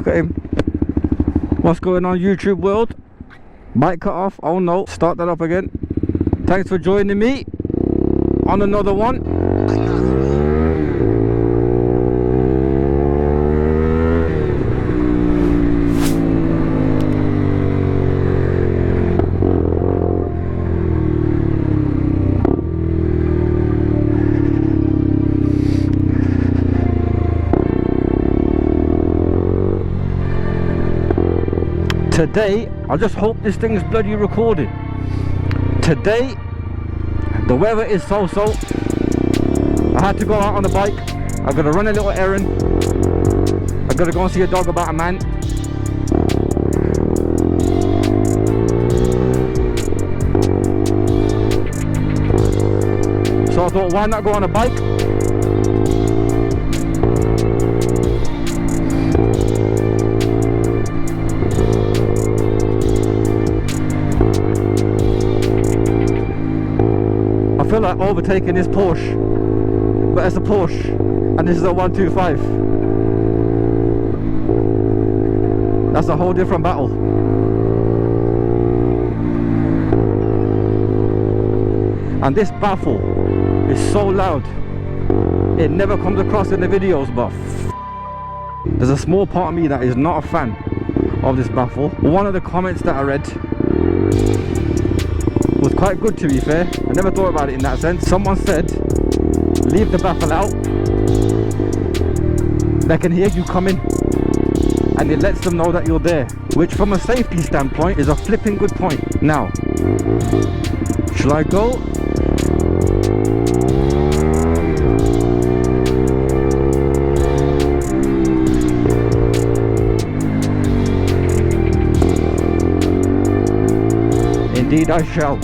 Look at him. What's going on, YouTube world? Mic cut off. Oh no. Start that up again. Thanks for joining me on another one. Today, I just hope this thing is bloody recorded. Today, the weather is so-so. I had to go out on the bike. I gotta run a little errand. I gotta go and see a dog about a man. So I thought, why not go on a bike? I feel like overtaking this Porsche, but it's a Porsche and this is a 125. That's a whole different battle. And this baffle is so loud, it never comes across in the videos, but there's a small part of me that is not a fan of this baffle. One of the comments that I read was quite good, to be fair. I never thought about it in that sense. Someone said, leave the baffle out, they can hear you coming and it lets them know that you're there, which from a safety standpoint is a flipping good point. Now, shall I go? Indeed I shall.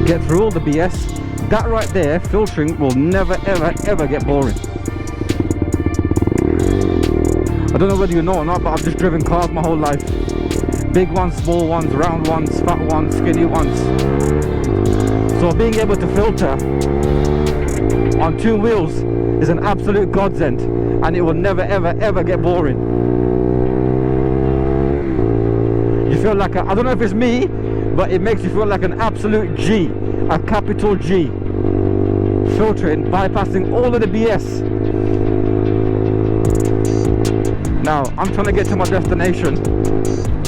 Get through all the BS. That right there, filtering will never ever get boring. I don't know whether you know or not, but I've just driven cars my whole life. Big ones, small ones, round ones, fat ones, skinny ones. So being able to filter on two wheels is an absolute godsend, and it will never ever get boring. You feel like I don't know if it's me, but it makes you feel like an absolute G, a capital G. Filtering, bypassing all of the BS. Now, I'm trying to get to my destination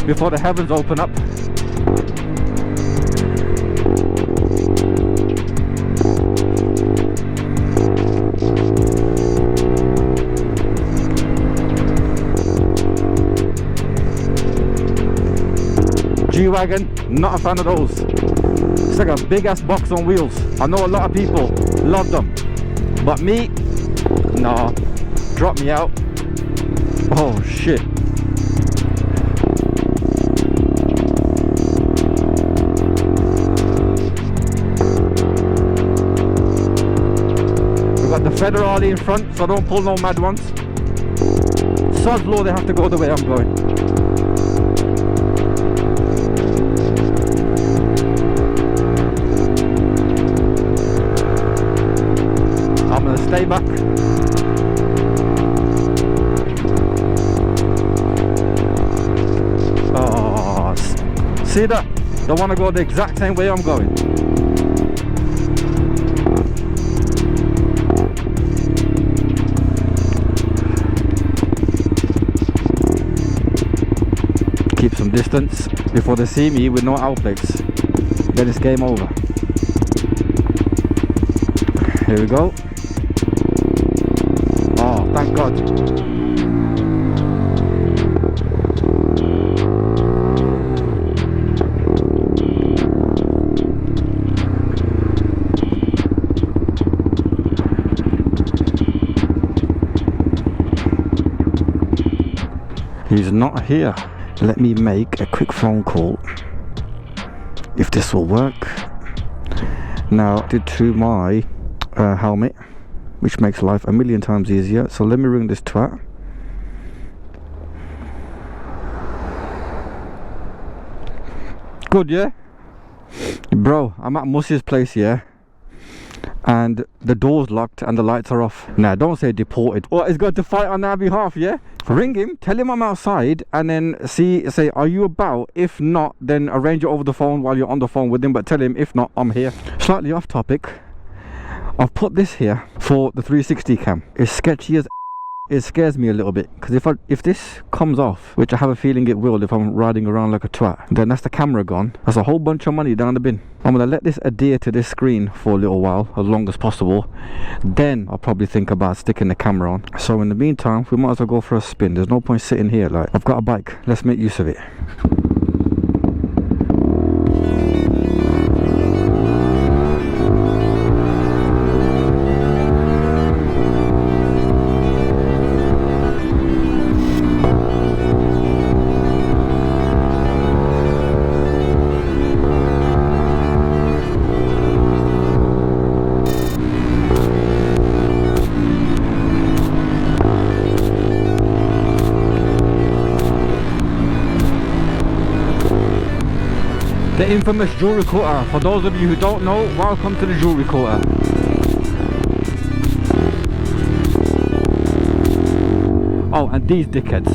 before the heavens open up. G-Wagon, not a fan of those. It's like a big ass box on wheels. I know a lot of people love them, but me, nah, drop me out. Oh shit. We've got the Federale in front, so don't pull no mad ones. Sod's law, they have to go the way I'm going. I'm gonna stay back. See that? Don't want to go the exact same way I'm going. Keep some distance before they see me with no outplates. Then it's game over. Here we go. Oh, thank God. He's not here. Let me make a quick phone call if this will work. Now, did to my helmet, which makes life a million times easier. So let me ring this twat. Good, yeah? Bro, I'm at Muss's place, yeah? And the door's locked and the lights are off. Nah, don't say deported. Well, he's going to fight on our behalf, yeah? Ring him, tell him I'm outside, and then say, are you about? If not, then arrange it over the phone while you're on the phone with him, but tell him, if not, I'm here. Slightly off topic, I've put this here for the 360 cam. It's sketchy as it scares me a little bit, because if this comes off, which I have a feeling it will if I'm riding around like a twat, then that's the camera gone. That's a whole bunch of money down the bin. I'm gonna let this adhere to this screen for a little while, as long as possible. Then I'll probably think about sticking the camera on. So in the meantime, we might as well go for a spin. There's no point sitting here. Like, I've got a bike, let's make use of it. The infamous jewelry quarter. For those of you who don't know, welcome to the jewelry quarter. Oh, and these dickheads.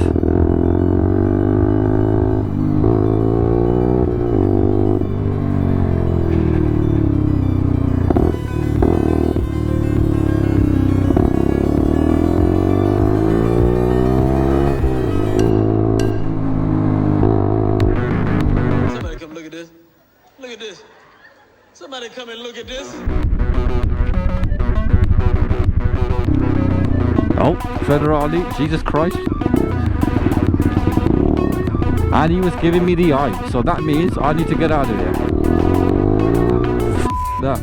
Somebody come and look at this. Oh, Federali, Jesus Christ. And he was giving me the eye, so that means I need to get out of here. That.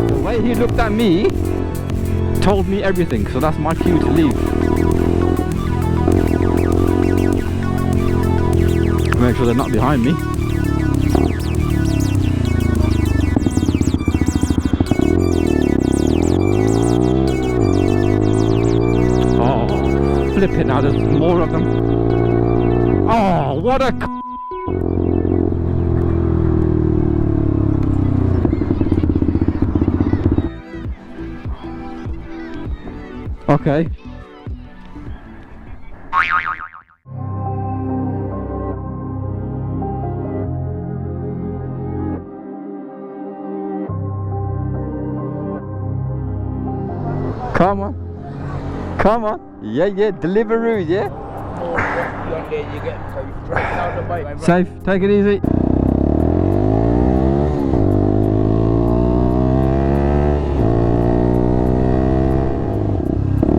The way he looked at me told me everything, so that's my cue to leave. Make sure they're not behind me. Oh, flipping out, there's more of them. Oh, what a okay. Come on. Come on. Yeah, Deliveroo, yeah? Safe, take it easy.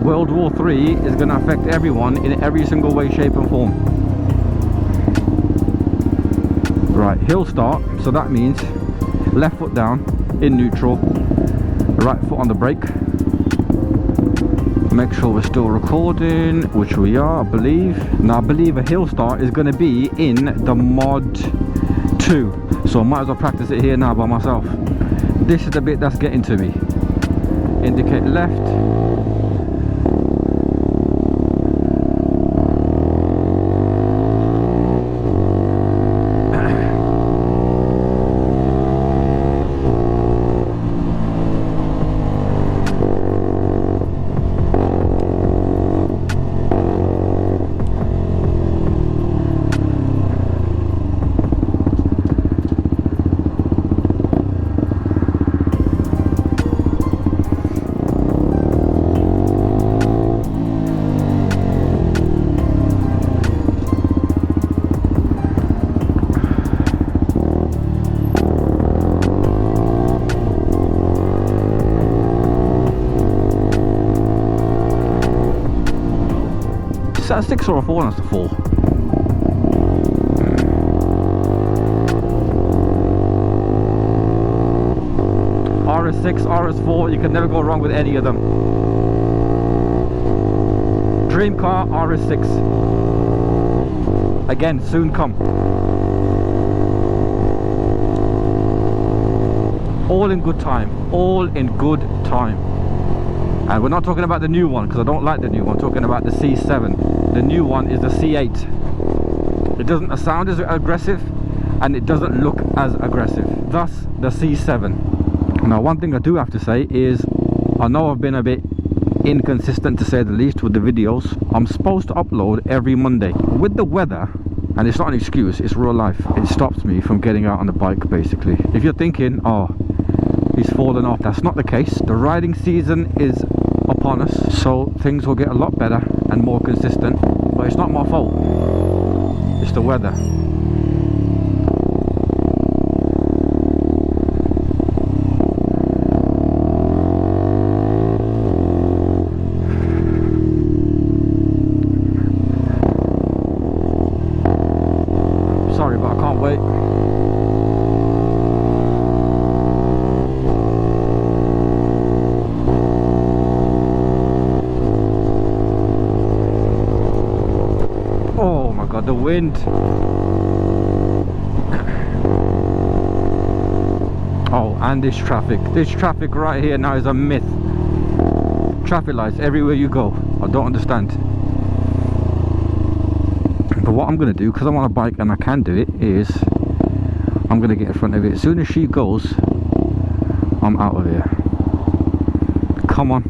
World War III is going to affect everyone in every single way, shape and form. Right, hill start, so that means left foot down in neutral, right foot on the brake. Make sure we're still recording, which we are, I believe. Now I believe a hill start is going to be in the mod 2, so I might as well practice it here now by myself. This is the bit that's getting to me. Indicate left. Is that a 6 or a 4? That's a 4. RS6, RS4, you can never go wrong with any of them. Dream car, RS6. Again, soon come. all in good time, all in good time. And we're not talking about the new one, because I don't like the new one. I'm talking about the C7. The new one is the C8. It doesn't sound as aggressive, and it doesn't look as aggressive. Thus, the C7. Now, one thing I do have to say is, I know I've been a bit inconsistent, to say the least, with the videos. I'm supposed to upload every Monday. With the weather, and it's not an excuse, it's real life, it stops me from getting out on the bike, basically. If you're thinking, oh, he's fallen off, that's not the case. The riding season is upon us, so things will get a lot better and more consistent, but it's not my fault, it's the weather. Sorry, but I can't wait. Oh my god, the wind. Oh, and this traffic. This traffic right here now is a myth. Traffic lights everywhere you go. I don't understand. But what I'm going to do, because I'm on a bike and I can do it, is I'm going to get in front of it. As soon as she goes, I'm out of here. Come on.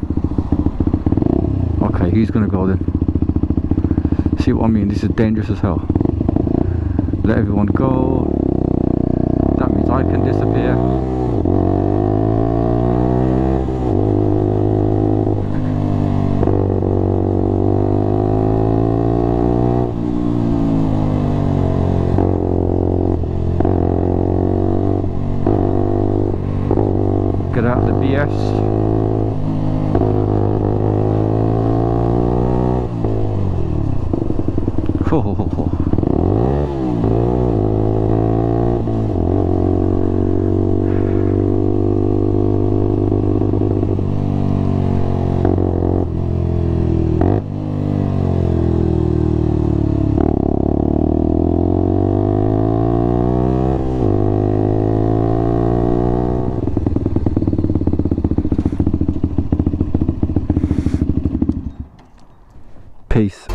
Okay, he's going to go then. See what I mean? This is dangerous as hell. Let everyone go. That means I can disappear. Get out of the BS. Oh. Peace.